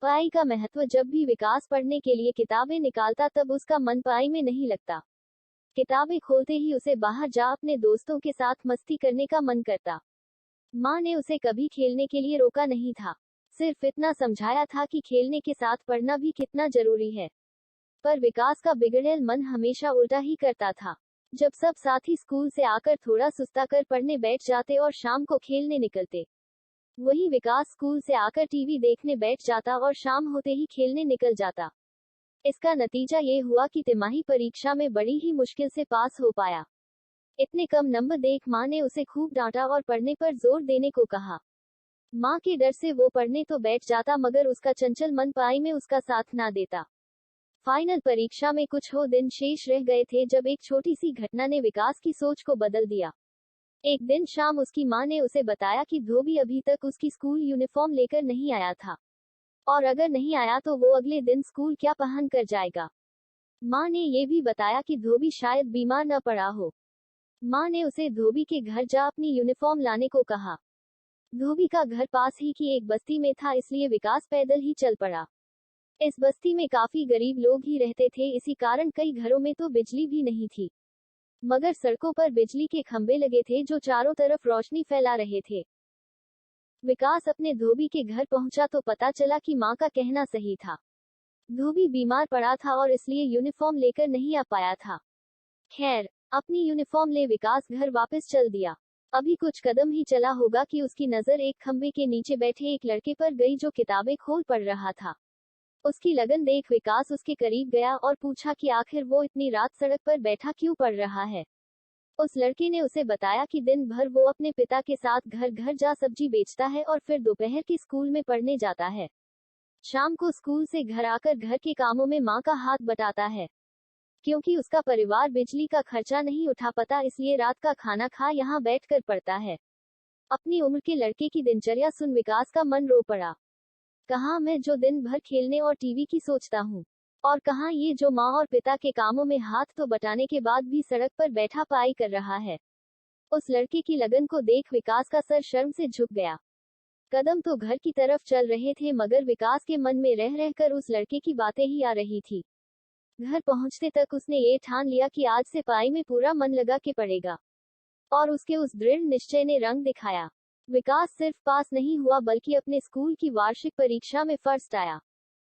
पढ़ाई का महत्व। जब भी विकास पढ़ने के लिए किताबें निकालता तब उसका मन पढ़ाई में नहीं लगता। किताबें खोलते ही उसे बाहर जा अपने दोस्तों के साथ मस्ती करने का मन करता। माँ ने उसे कभी खेलने के लिए रोका नहीं था, सिर्फ इतना समझाया था कि खेलने के साथ पढ़ना भी कितना जरूरी है। पर विकास का बिगड़ेल मन हमेशा उल्टा ही करता था। जब सब साथी स्कूल से आकर थोड़ा सुस्ता कर पढ़ने बैठ जाते और शाम को खेलने निकलते, वही विकास स्कूल से आकर टीवी देखने बैठ जाता और शाम होते ही खेलने निकल जाता। इसका नतीजा ये हुआ कि तिमाही परीक्षा में बड़ी ही मुश्किल से पास हो पाया। इतने कम नंबर देख माँ ने उसे खूब डांटा और पढ़ने पर जोर देने को कहा। माँ के डर से वो पढ़ने तो बैठ जाता, मगर उसका चंचल मन पढ़ाई में उसका साथ ना देता। फाइनल परीक्षा में कुछ हो दिन शेष रह गए थे जब एक छोटी सी घटना ने विकास की सोच को बदल दिया। एक दिन शाम उसकी माँ ने उसे बताया कि धोबी अभी तक उसकी स्कूल यूनिफॉर्म लेकर नहीं आया था, और अगर नहीं आया तो वो अगले दिन स्कूल क्या पहन कर जाएगा। माँ ने ये भी बताया कि धोबी शायद बीमार न पड़ा हो। माँ ने उसे धोबी के घर जा अपनी यूनिफॉर्म लाने को कहा। धोबी का घर पास ही की एक बस्ती में था, इसलिए विकास पैदल ही चल पड़ा। इस बस्ती में काफी गरीब लोग ही रहते थे, इसी कारण कई घरों में तो बिजली भी नहीं थी, मगर सड़कों पर बिजली के खंभे लगे थे जो चारों तरफ रोशनी फैला रहे थे। विकास अपने धोबी के घर पहुंचा तो पता चला कि माँ का कहना सही था। धोबी बीमार पड़ा था और इसलिए यूनिफॉर्म लेकर नहीं आ पाया था। खैर, अपनी यूनिफॉर्म ले विकास घर वापस चल दिया। अभी कुछ कदम ही चला होगा कि उसकी नजर एक खंबे के नीचे बैठे एक लड़के पर गई जो किताबें खोल पढ़ रहा था। उसकी लगन देख विकास उसके करीब गया और पूछा कि आखिर वो इतनी रात सड़क पर बैठा क्यों पढ़ रहा है। उस लड़के ने उसे बताया कि दिन भर वो अपने पिता के साथ घर घर जा सब्जी बेचता है और फिर दोपहर के स्कूल में पढ़ने जाता है। शाम को स्कूल से घर आकर घर के कामों में माँ का हाथ बटाता है। क्योंकि उसका परिवार बिजली का खर्चा नहीं उठा पाता, इसलिए रात का खाना खा यहाँ बैठकर पढ़ता है। अपनी उम्र के लड़के की दिनचर्या सुन विकास का मन रो पड़ा। कहाँ मैं जो दिन भर खेलने और टीवी की सोचता हूँ, और कहाँ ये जो माँ और पिता के कामों में हाथ तो बटाने के बाद भी सड़क पर बैठा पढ़ाई कर रहा है। उस लड़के की लगन को देख विकास का सर शर्म से झुक गया। कदम तो घर की तरफ चल रहे थे, मगर विकास के मन में रह रहकर उस लड़के की बातें ही आ रही थी। घर पहुंचते तक उसने ये ठान लिया कि आज से पढ़ाई में पूरा मन लगा के पढ़ेगा, और उसके उस दृढ़ निश्चय ने रंग दिखाया। विकास सिर्फ पास नहीं हुआ बल्कि अपने स्कूल की वार्षिक परीक्षा में फर्स्ट आया।